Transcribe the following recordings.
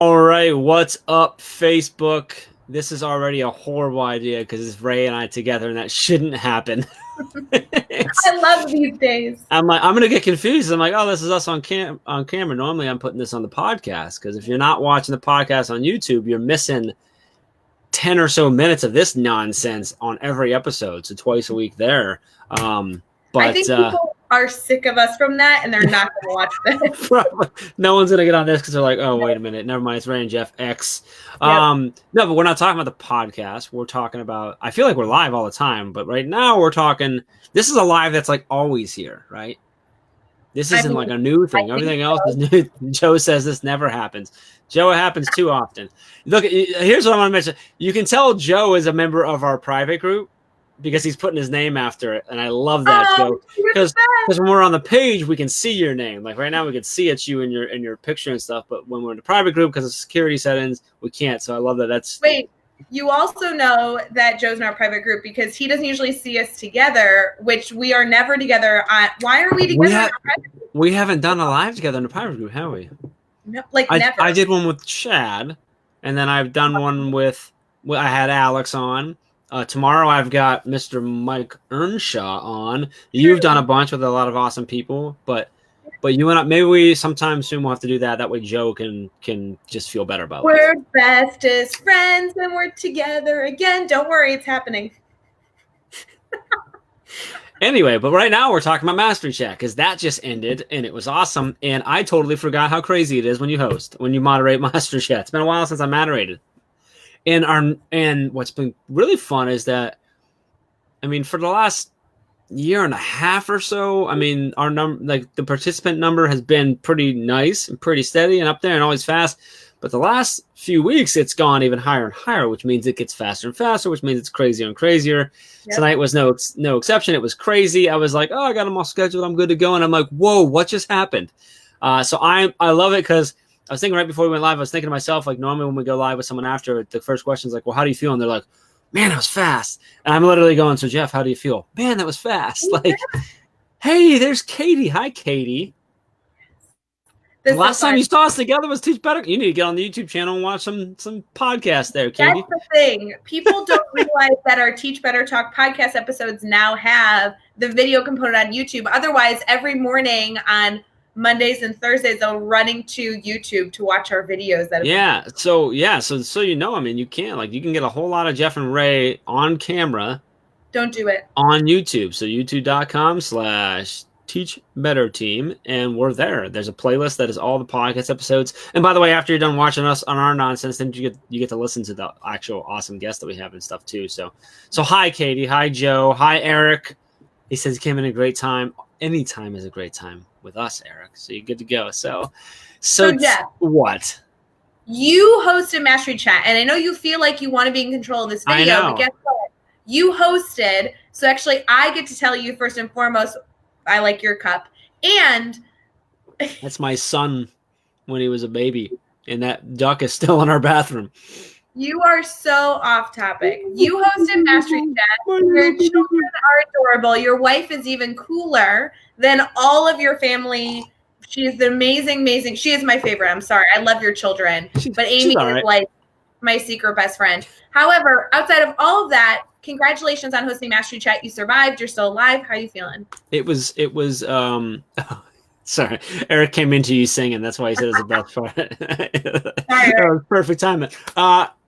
All right, what's up, Facebook? This is already a horrible idea because it's Ray and I together, and that shouldn't happen. I love these days. I'm like, I'm gonna get confused. I'm like, oh, this is us on camera. Normally, I'm putting this on the podcast because if you're not watching the podcast on YouTube, you're missing 10 or so minutes of this nonsense on every episode. So twice a week there. I think people are sick of us from that, and they're not going to watch this. No one's going to get on this because they're like, oh, wait a minute. Never mind. It's Ray and Jeff X. Yep. No, but we're not talking about the podcast. We're talking about, I feel like we're live all the time, but right now we're talking, this is a live that's like always here, right? This isn't like a new thing. Everything else is new. Joe says this never happens. Joe, it happens too often. Look, here's what I want to mention. You can tell Joe is a member of our private group because he's putting his name after it, and I love that, Joe. Because when we're on the page, we can see your name. Like right now, we can see it's you in your picture and stuff. But when we're in the private group, because of security settings, we can't. So I love that. Wait. You also know that Joe's in our private group because he doesn't usually see us together, which we are never together on. Why are we together? We haven't done a live together in the private group, have we? No, never. I did one with Chad, and then I've done one with I had Alex on. Tomorrow I've got Mr. Mike Earnshaw on. You've done a bunch with a lot of awesome people, but you and I, maybe we sometime soon we'll have to do that. That way Joe can just feel better about it. We're bestest friends and we're together again. Don't worry, it's happening. Anyway, but right now we're talking about Mastery Chat because that just ended and it was awesome. And I totally forgot how crazy it is when you moderate Mastery Chat. It's been a while since I moderated. And what's been really fun is that, I mean, for the last year and a half or so, I mean, our the participant number has been pretty nice and pretty steady and up there and always fast. But the last few weeks, it's gone even higher and higher, which means it gets faster and faster, which means it's crazier and crazier. Yep. Tonight was no exception. It was crazy. I was like, oh, I got them all scheduled. I'm good to go. And I'm like, whoa, what just happened? So I love it because I was thinking right before we went live, I was thinking to myself, like normally when we go live with someone after, the first question is like, well, how do you feel? And they're like, man, that was fast. And I'm literally going, so Jeff, how do you feel? Man, that was fast. Like, hey, there's Katie. Hi, Katie. The last time you saw us together was Teach Better. You need to get on the YouTube channel and watch some podcasts there, Katie. That's the thing. People don't realize that our Teach Better Talk podcast episodes now have the video component on YouTube. Otherwise, every morning on Mondays and Thursdays, they're running to YouTube to watch our videos. So you know, I mean, you can get a whole lot of Jeff and Ray on camera. Don't do it. On YouTube. So youtube.com/Teach Better Team, and we're there. There's a playlist that is all the podcast episodes. And by the way, after you're done watching us on our nonsense, then you get to listen to the actual awesome guests that we have and stuff too. So hi Katie, hi Joe, hi Eric. He says he came in a great time. Any time is a great time with us, Eric. So you're good to go. So Jeff, what? You hosted Mastery Chat, and I know you feel like you want to be in control of this video, but guess what? You hosted, so actually I get to tell you first and foremost, I like your cup. And that's my son when he was a baby, and that duck is still in our bathroom. You are so off topic. You hosted Mastery Chat. Your children are adorable. Your wife is even cooler than all of your family. She is amazing. She is my favorite. I'm sorry. I love your children. But Amy is like my secret best friend. However, outside of all of that, congratulations on hosting Mastery Chat. You survived. You're still alive. How are you feeling? It was sorry, Eric came into you singing. That's why he said it was the best part. That was perfect timing.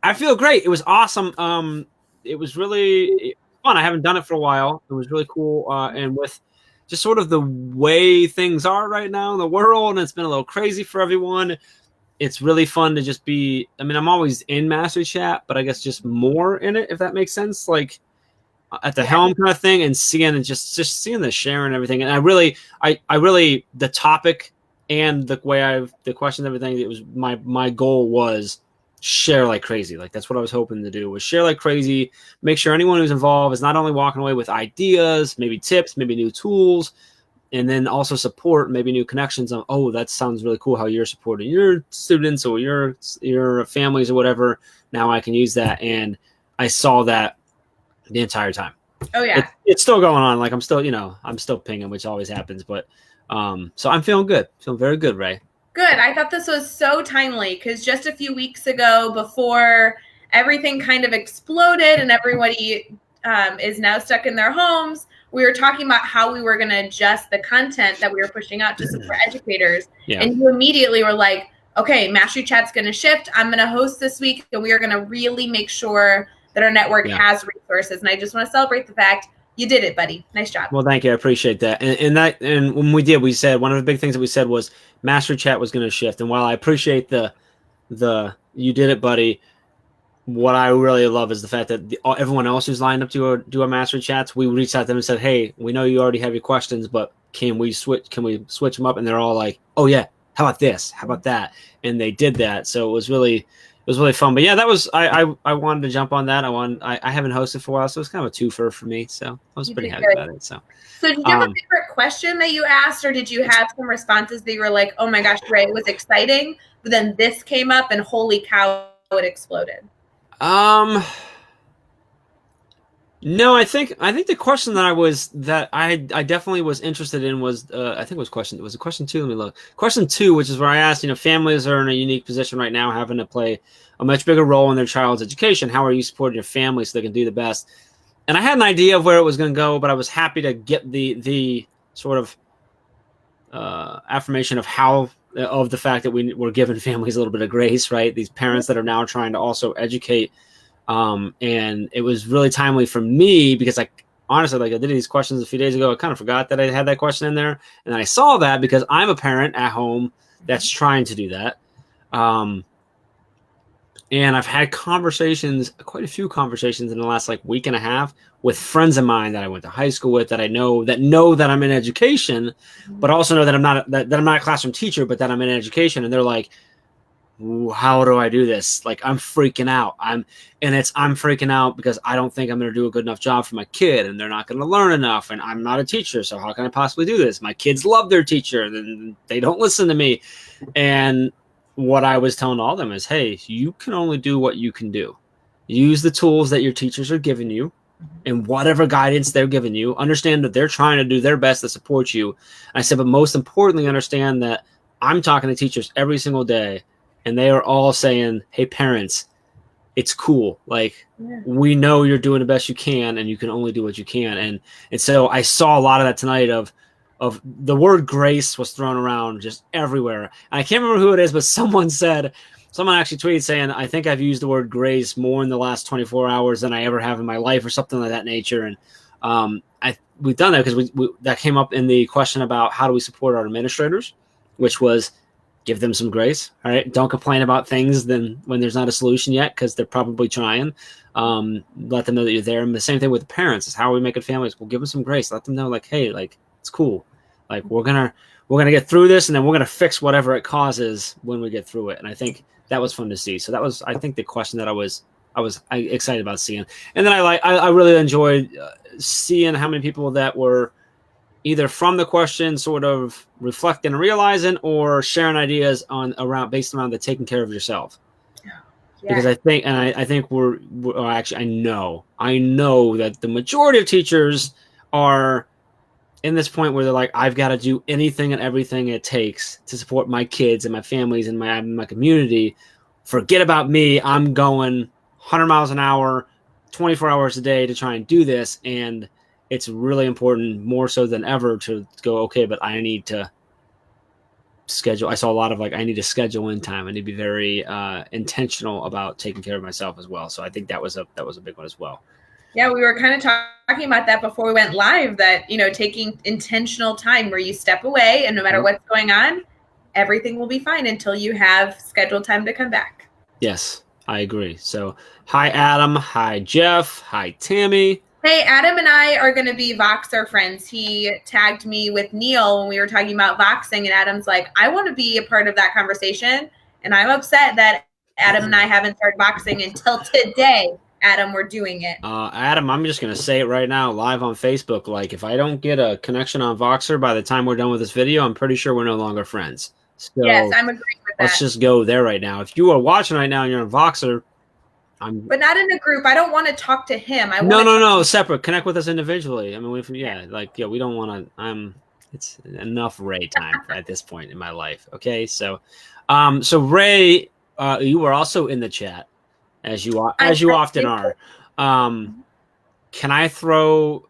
I feel great. It was awesome. It was really fun. I haven't done it for a while. It was really cool. And with just sort of the way things are right now in the world, and it's been a little crazy for everyone. It's really fun to just be, I mean, I'm always in Mastery Chat, but I guess just more in it, if that makes sense. Like at the helm kind of thing, and seeing and just seeing the share and everything. And I really, the topic and the way the question and everything, it was my goal was share like crazy. Like that's what I was hoping to do, was share like crazy, make sure anyone who's involved is not only walking away with ideas, maybe tips, maybe new tools, and then also support, maybe new connections on, oh, that sounds really cool how you're supporting your students or your families or whatever. Now I can use that. And I saw that the entire time. Oh yeah. It's still going on. Like I'm still pinging, which always happens. But so I'm feeling good. Feeling very good, Ray. Good. I thought this was so timely because just a few weeks ago, before everything kind of exploded and everybody is now stuck in their homes, we were talking about how we were going to adjust the content that we were pushing out to support educators. Yeah. And you immediately were like, okay, Mastery Chat's going to shift. I'm going to host this week, and we are going to really make sure that our network has resources. And I just want to celebrate the fact you did it, buddy. Nice job. Well, thank you. I appreciate that. And when we did, we said one of the big things that we said was Mastery Chat was going to shift. And while I appreciate the you did it, buddy, what I really love is the fact that everyone else who's lined up to do our Mastery Chats, we reached out to them and said, hey, we know you already have your questions, but can we switch them up? And they're all like, oh yeah, how about this? How about that? And they did that. So it was really fun. But yeah, that was I wanted to jump on that. I haven't hosted for a while, so it was kind of a twofer for me. So I was pretty happy about it. So did you have a favorite question that you asked, or did you have some responses that you were like, oh my gosh, Ray, it was exciting, but then this came up and holy cow, it exploded? No, I think the question that I definitely was interested in was I think it was question 2. Let me look. Question 2, which is where I asked, families are in a unique position right now, having to play a much bigger role in their child's education. How are you supporting your family so they can do the best? And I had an idea of where it was going to go, but I was happy to get the sort of affirmation of the fact that we're giving families a little bit of grace, right? These parents that are now trying to also educate. And it was really timely for me because honestly, I did these questions a few days ago. I kind of forgot that I had that question in there. And then I saw that because I'm a parent at home that's trying to do that. And I've had quite a few conversations in the last week and a half with friends of mine that I went to high school with that I know that I'm in education, but also know that I'm not a classroom teacher, but that I'm in education. And they're like, how do I do this? I'm freaking out. I'm freaking out because I don't think I'm going to do a good enough job for my kid, and they're not going to learn enough. And I'm not a teacher, so how can I possibly do this? My kids love their teacher, and they don't listen to me. And what I was telling all of them is, hey, you can only do what you can do. Use the tools that your teachers are giving you and whatever guidance they're giving you. Understand that they're trying to do their best to support you. And I said, but most importantly, understand that I'm talking to teachers every single day, and they are all saying, hey, parents, it's cool. We know you're doing the best you can, and you can only do what you can. And so I saw a lot of that tonight of the word grace was thrown around just everywhere. And I can't remember who it is, but someone actually tweeted saying, I think I've used the word grace more in the last 24 hours than I ever have in my life, or something like that nature. And we've done that because that came up in the question about how do we support our administrators, which was give them some grace. All right. Don't complain about things when there's not a solution yet, because they're probably trying. Let them know that you're there. And the same thing with the parents is how are we making families? We'll give them some grace. Let them know hey, it's cool. We're gonna get through this, and then we're gonna fix whatever it causes when we get through it. And I think that was fun to see. So that was, I think, the question that I was excited about seeing. And then I really enjoyed seeing how many people that were either from the question sort of reflecting and realizing, or sharing ideas based around the taking care of yourself. Yeah. Because I think I know that the majority of teachers are in this point where they're like, I've got to do anything and everything it takes to support my kids and my families and my community. Forget about me. I'm going 100 miles an hour, 24 hours a day to try and do this. And it's really important, more so than ever, to go, okay, but I need to schedule. I saw a lot of I need to schedule in time. I need to be very intentional about taking care of myself as well. So I think that was a big one as well. Yeah, we were kind of talking about that before we went live, that, taking intentional time where you step away, and no matter what's going on, everything will be fine until you have scheduled time to come back. Yes, I agree. So hi, Adam. Hi, Jeff. Hi, Tammy. Hey, Adam and I are going to be Voxer friends. He tagged me with Neil when we were talking about Voxing, and Adam's like, I want to be a part of that conversation. And I'm upset that Adam and I haven't started Voxing until today. Adam, we're doing it. Adam, I'm just going to say it right now, live on Facebook. If I don't get a connection on Voxer by the time we're done with this video, I'm pretty sure we're no longer friends. So yes, I'm agreeing with that. Let's just go there right now. If you are watching right now and you're on Voxer, but not in a group. I don't want to talk to him. No, separate. Connect with us individually. I mean, we don't want to. it's enough Ray time at this point in my life. Okay, so Ray, you were also in the chat as you often are. Can I throw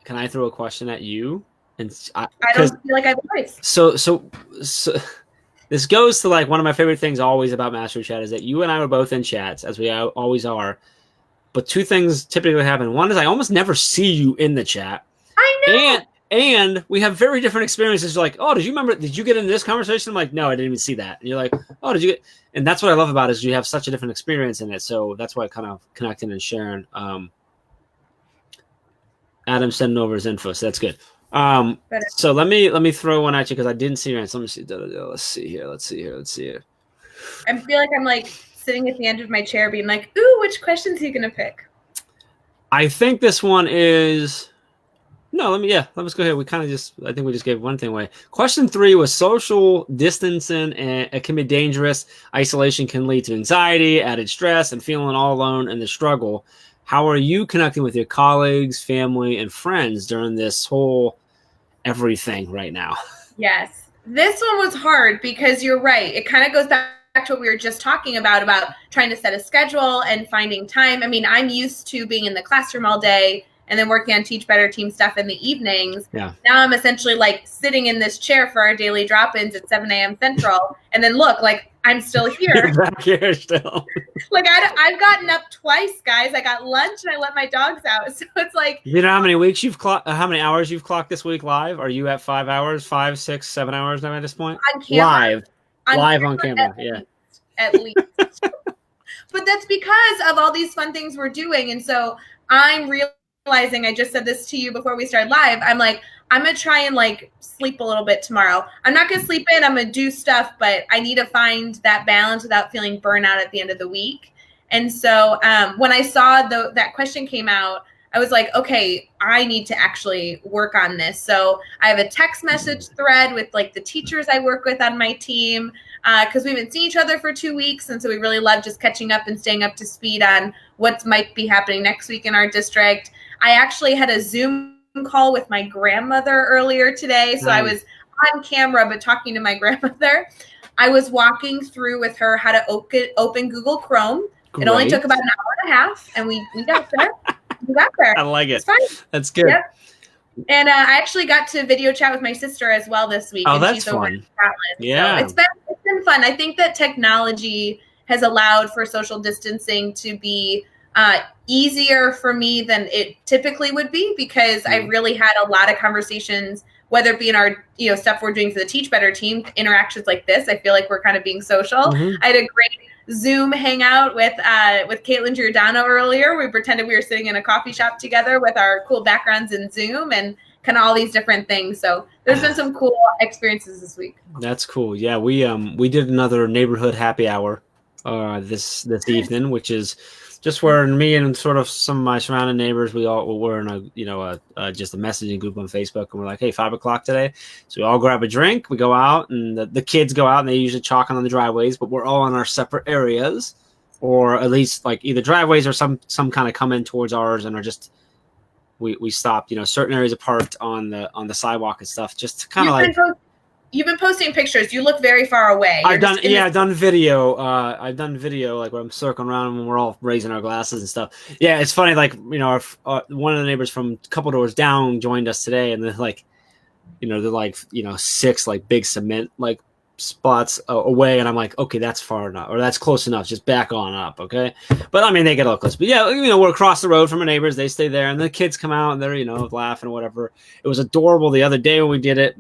a question at you? And I don't feel like I have a choice. So this goes to like one of my favorite things always about Mastery Chat is that you and I were both in chats, as we always are. But two things typically happen. One is I almost never see you in the chat. I know. And we have very different experiences. You're like, oh, did you get into this conversation? I'm like, no, I didn't even see that. And you're like, oh, did you get? And that's what I love about it is you have such a different experience in it. So that's why I kind of connecting and sharing. Adam sending over his info, so that's good. So let me throw one at you because I didn't see your answer. Let me see. Let's see here. I feel like I'm like sitting at the end of my chair being like, ooh, which questions are you going to pick? I think this one is... No, let's go ahead. I think we just gave one thing away. Question 3 was social distancing, and it can be dangerous. Isolation can lead to anxiety, added stress, and feeling all alone in the struggle. How are you connecting with your colleagues, family, and friends during this whole everything right now? Yes. This one was hard because you're right. It kind of goes back to what we were just talking about trying to set a schedule and finding time. I mean, I'm used to being in the classroom all day and then working on Teach Better Team stuff in the evenings. Yeah. Now I'm essentially like sitting in this chair for our daily drop-ins at 7 a.m. Central. And then look, like I'm still here. You're back here still. Like I've gotten up twice, guys. I got lunch and I let my dogs out. So it's like, you know how many weeks how many hours you've clocked this week live? Are you at 5 hours, 5, 6, 7 hours now at this point? On camera. Live on camera. Yeah. At least. But that's because of all these fun things we're doing. And so I'm realizing, I just said this to you before we started live, I'm like, I'm going to try and like sleep a little bit tomorrow. I'm not going to sleep in. I'm going to do stuff, but I need to find that balance without feeling burnout at the end of the week. And so when I saw that question came out, I was like, okay, I need to actually work on this. So I have a text message thread with like the teachers I work with on my team because we haven't seen each other for 2 weeks. And so we really love just catching up and staying up to speed on what might be happening next week in our district. I actually had a Zoom call with my grandmother earlier today. So I was on camera, but talking to my grandmother. I was walking through with her how to open Google Chrome. Great. It only took about an hour and a half, and we got there. We got there. I like it. It's fine. That's good. Yep. And I actually got to video chat with my sister as well this week. Oh, that's fun. Yeah. So it's been fun. I think that technology has allowed for social distancing to be easier for me than it typically would be because I really had a lot of conversations, whether it be in our stuff we're doing for the Teach Better team, interactions like this. I feel like we're kind of being social. Mm-hmm. I had a great Zoom hangout with Caitlin Giordano earlier. We pretended we were sitting in a coffee shop together with our cool backgrounds in Zoom and kind of all these different things. So there's been some cool experiences this week. That's cool. Yeah, we did another neighborhood happy hour this evening, which is just where me and sort of some of my surrounding neighbors, we all were in a just a messaging group on Facebook, and we're like, hey, 5 o'clock today. So we all grab a drink, we go out, and the kids go out, and they usually chalk on the driveways, but we're all in our separate areas, or at least like either driveways or some kind of come in towards ours, and are just we stopped, certain areas apart on the sidewalk and stuff, just to kind of like. You've been posting pictures. You look very far away. I've done video. I've done video, like where I'm circling around when we're all raising our glasses and stuff. Yeah, it's funny. Like one of the neighbors from a couple doors down joined us today, and they're like, 6 like big cement like spots away, and I'm like, okay, that's far enough, or that's close enough. Just back on up, okay. But I mean, they get a little close. But yeah, we're across the road from our neighbors. They stay there, and the kids come out, and they're laughing or whatever. It was adorable the other day when we did it.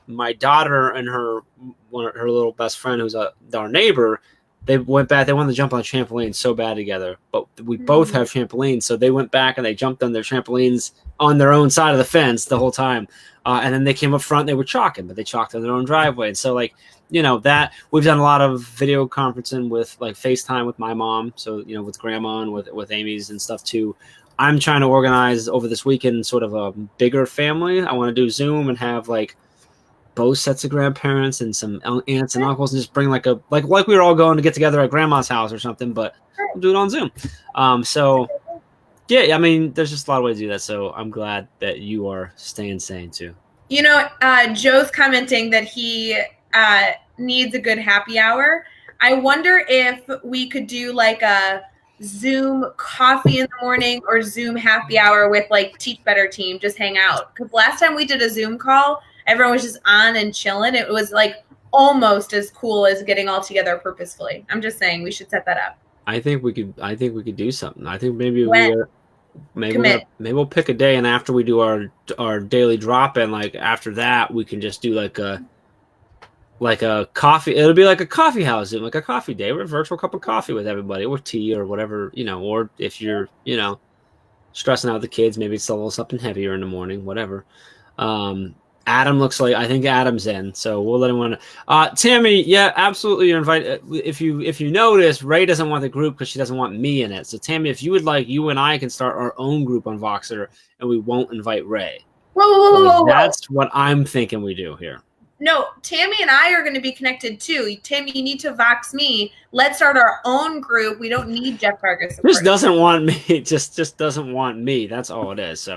My daughter and her little best friend, who's our neighbor, they went back. They wanted to jump on a trampoline so bad together, but we both have trampolines, so they went back and they jumped on their trampolines on their own side of the fence the whole time. And then they came up front. They were chalking, but they chalked on their own driveway. And so, that we've done a lot of video conferencing with like FaceTime with my mom, so with grandma and with Amy's and stuff too. I'm trying to organize over this weekend sort of a bigger family. I want to do Zoom and have like both sets of grandparents and some aunts and uncles, and just bring like we were all going to get together at grandma's house or something, but we'll do it on Zoom. So yeah, I mean, there's just a lot of ways to do that. So I'm glad that you are staying sane too. Joe's commenting that he needs a good happy hour. I wonder if we could do like a Zoom coffee in the morning or Zoom happy hour with like Teach Better team, just hang out. Because last time we did a Zoom call, everyone was just on and chilling. It was like almost as cool as getting all together purposefully. I'm just saying we should set that up. I think we could do something. I think maybe Commit. maybe we'll pick a day, and after we do our daily drop in, like after that, we can just do like a coffee. It'll be like a coffee house, like a coffee day, or a virtual cup of coffee with everybody, or tea, or whatever, or if you're stressing out the kids, maybe it's a little something heavier in the morning, whatever. Adam looks like, I think Adam's in, so we'll let him know. Tammy, yeah, absolutely. You're invited. If you notice, Ray doesn't want the group because she doesn't want me in it. So Tammy, if you would like, you and I can start our own group on Voxer, and we won't invite Ray. Whoa. That's what I'm thinking we do here. No, Tammy and I are going to be connected too. Tammy, you need to Vox me. Let's start our own group. We don't need Jeff Gargas. Just doesn't want me. Just doesn't want me. That's all it is. So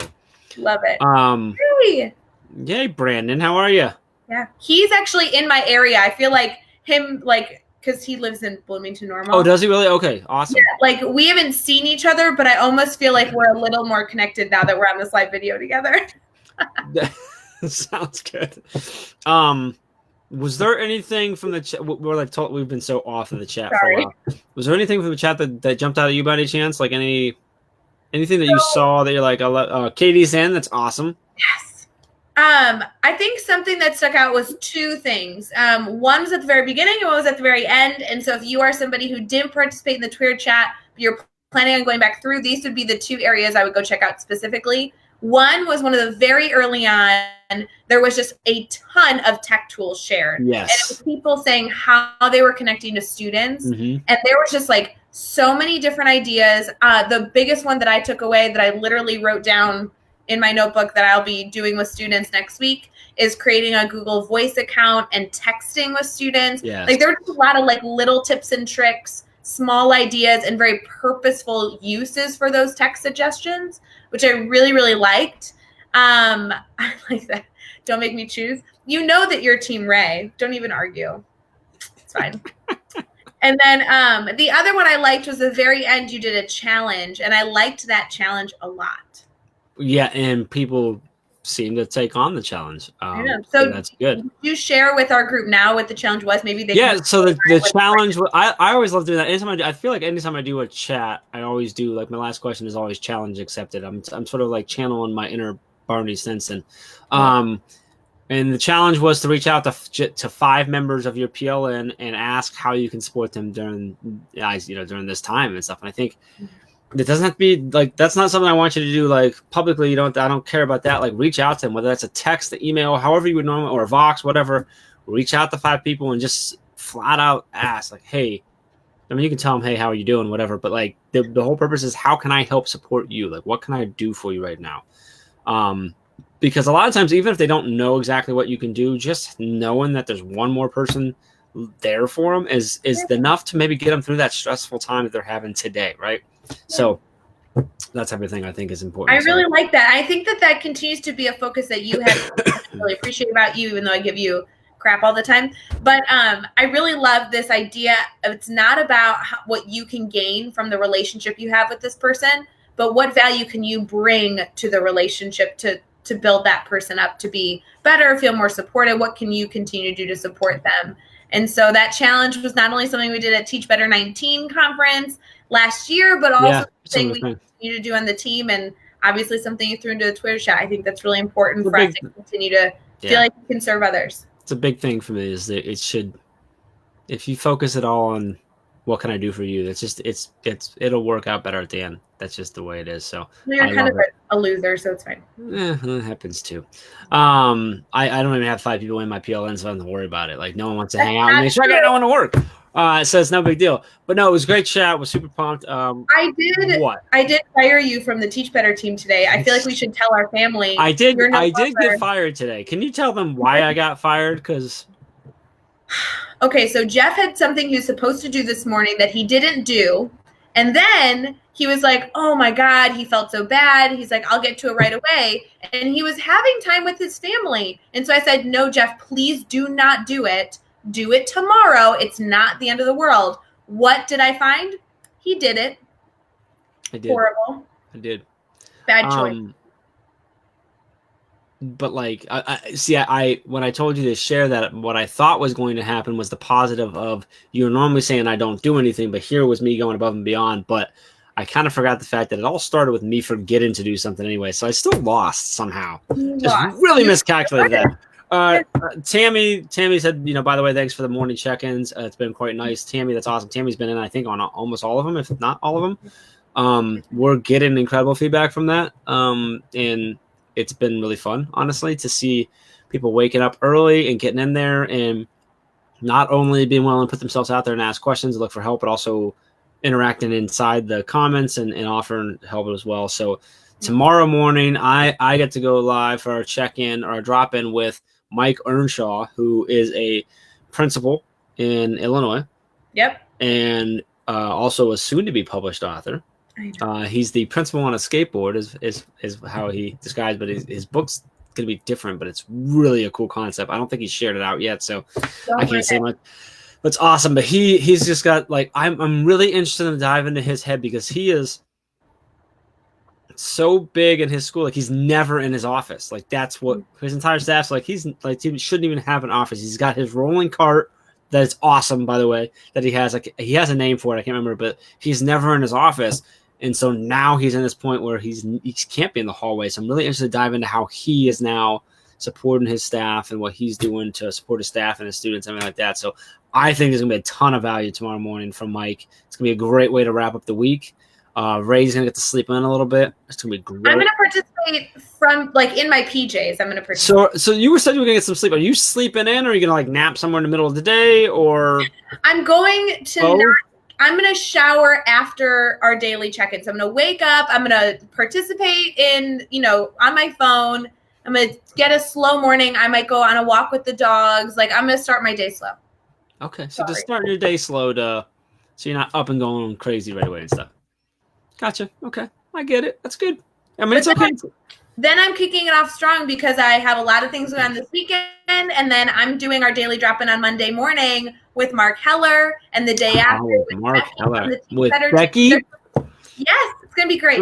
love it. Really? Yay, Brandon. How are you? Yeah, he's actually in my area. I feel like him, like, because he lives in Bloomington Normal. Oh, does he really? Okay, awesome. Yeah, like we haven't seen each other, but I almost feel like we're a little more connected now that we're on this live video together. Sounds good. Was there anything from the chat? We've been so off of the chat for a while. Was there anything from the chat that jumped out at you by any chance? Like anything that you saw that you're like, Katie's in? That's awesome. Yes. I think something that stuck out was two things. One was at the very beginning and one was at the very end. And so if you are somebody who didn't participate in the Twitter chat, but you're planning on going back through, these would be the two areas I would go check out specifically. One was one of the very early on, there was just a ton of tech tools shared. Yes. And it was people saying how they were connecting to students. Mm-hmm. And there was just like so many different ideas. The biggest one that I took away that I literally wrote down in my notebook that I'll be doing with students next week is creating a Google Voice account and texting with students. Yes. Like there were just a lot of like little tips and tricks, small ideas, and very purposeful uses for those text suggestions, which I really, really liked. I like that. Don't make me choose. You know that you're Team Ray. Don't even argue. It's fine. And then the other one I liked was the very end, you did a challenge, and I liked that challenge a lot. Yeah, and people seem to take on the challenge. So that's good. You share with our group now what the challenge was. Maybe they so the challenge. I always love doing that. I feel like anytime I do a chat, I always do like my last question is always challenge accepted. I'm sort of like channeling my inner Barney Stinson. And the challenge was to reach out to 5 members of your PLN and ask how you can support them during this time and stuff. And I think it doesn't have to be like, that's not something I want you to do like publicly. I don't care about that. Like reach out to them, whether that's a text, an email, however you would normally, or a Vox, whatever. Reach out to 5 people and just flat out ask like, hey, I mean, you can tell them, hey, how are you doing? Whatever. But like the whole purpose is how can I help support you? Like, what can I do for you right now? Because a lot of times, even if they don't know exactly what you can do, just knowing that there's one more person there for them is enough to maybe get them through that stressful time that they're having today. Right. So that's everything I think is important. I really like that. I think that continues to be a focus that you have. I really appreciate about you, even though I give you crap all the time. But I really love this idea of it's not about what you can gain from the relationship you have with this person, but what value can you bring to the relationship to build that person up to be better, feel more supported. What can you continue to do to support them? And so that challenge was not only something we did at Teach Better 19 conference last year, but also something we continue to do on the team, and obviously something you threw into the Twitter chat. I think that's really important for us to continue to feel like we can serve others. It's a big thing for me is that it should, if you focus it all on what can I do for you, it'll work out better at the end. That's just the way it is. So you're kind of a loser, so it's fine. It happens too. I don't even have 5 people in my PLN, so I don't have to worry about it. Like no one wants to hang out with me. So I got no one to work. So it's no big deal. But no, it was a great chat. Was super pumped. I did fire you from the Teach Better team today. I feel like we should tell our family. I did get fired today. Can you tell them why I got fired? Because okay, so Jeff had something he was supposed to do this morning that he didn't do. And then he was like, oh my God, he felt so bad. He's like, I'll get to it right away. And he was having time with his family. And so I said, no, Jeff, please do not do it. Do it tomorrow. It's not the end of the world. What did I find? He did it. I did. Horrible. I did. Bad choice. But like, I when I told you to share that, what I thought was going to happen was the positive of you're normally saying I don't do anything, but here was me going above and beyond. But I kind of forgot the fact that it all started with me forgetting to do something anyway. So I still lost somehow. Really miscalculated that. Tammy said, by the way, thanks for the morning check-ins. It's been quite nice. Tammy, that's awesome. Tammy's been in, I think, on almost all of them, if not all of them. We're getting incredible feedback from that. And it's been really fun, honestly, to see people waking up early and getting in there and not only being willing to put themselves out there and ask questions and look for help, but also interacting inside the comments and offering help as well. So tomorrow morning, I get to go live for our check-in or our drop-in with Mike Earnshaw, who is a principal in Illinois. Yep. And also a soon-to-be published author. He's the principal on a skateboard is how he describes, but his book's going to be different, but it's really a cool concept. I don't think he's shared it out yet, so I can't say much. But it's awesome. But he's just got, like, I'm really interested in dive into his head because he is so big in his school. Like, he's never in his office. Like, that's what his entire staff's like. He shouldn't even have an office. He's got his rolling cart. That is awesome, by the way, that he has. Like, he has a name for it. I can't remember, but he's never in his office. And so now he's in this point where he can't be in the hallway. So I'm really interested to dive into how he is now supporting his staff and what he's doing to support his staff and his students, everything like that. So I think there's going to be a ton of value tomorrow morning from Mike. It's going to be a great way to wrap up the week. Ray's going to get to sleep in a little bit. It's going to be great. I'm going to participate from, like, in my PJs. I'm going to participate. So you said you were going to get some sleep. Are you sleeping in, or are you going to, like, nap somewhere in the middle of the day, or? I'm going to I'm going to shower after our daily check-ins. I'm going to wake up. I'm going to participate in, on my phone. I'm going to get a slow morning. I might go on a walk with the dogs. Like, I'm going to start my day slow. Okay. So just start your day slow so you're not up and going crazy right away and stuff. Gotcha. Okay. I get it. That's good. I mean, it's okay. Then I'm kicking it off strong because I have a lot of things going on this weekend. And then I'm doing our daily drop-in on Monday morning with Mark Heller, and the day after with Mark Heller. With Becky? Yes, it's going to be great.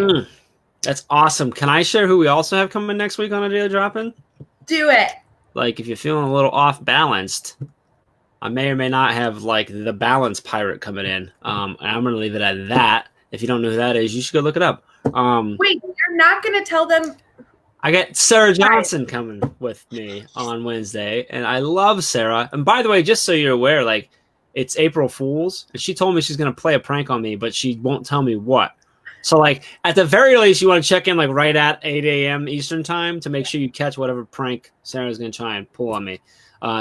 That's awesome. Can I share who we also have coming next week on a daily drop-in? Do it. Like, if you're feeling a little off-balanced, I may or may not have, like, the balance pirate coming in. And I'm going to leave it at that. If you don't know who that is, you should go look it up. Wait, you're not going to tell them? I got Sarah Johnson coming with me on Wednesday, and I love Sarah. And by the way, just so you're aware, like, it's April Fool's, and she told me she's going to play a prank on me, but she won't tell me what. So, like, at the very least, you want to check in, like, right at 8 a.m. Eastern time to make sure you catch whatever prank Sarah's going to try and pull on me.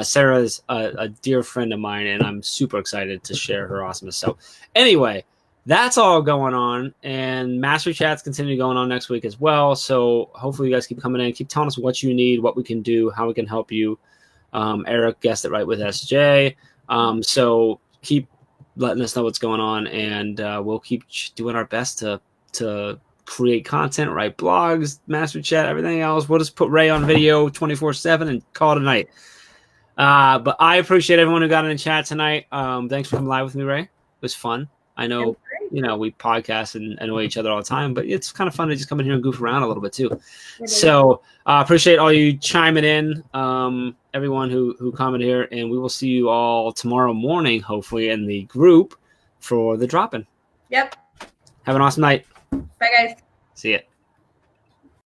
Sarah's a dear friend of mine, and I'm super excited to share her awesomeness. So, anyway, that's all going on, and Mastery Chat's continue going on next week as well. So hopefully you guys keep coming in, keep telling us what you need, what we can do, how we can help you. Eric guessed it right with SJ. So keep letting us know what's going on, and we'll keep doing our best to create content, write blogs, Mastery Chat, everything else. We'll just put Ray on video 24/7 and call it a night. But I appreciate everyone who got in the chat tonight. Thanks for coming live with me, Ray. It was fun. I know, we podcast and annoy each other all the time, but it's kind of fun to just come in here and goof around a little bit too. So appreciate all you chiming in, everyone who commented here, and we will see you all tomorrow morning, hopefully, in the group for the drop-in. Yep. Have an awesome night. Bye, guys. See ya.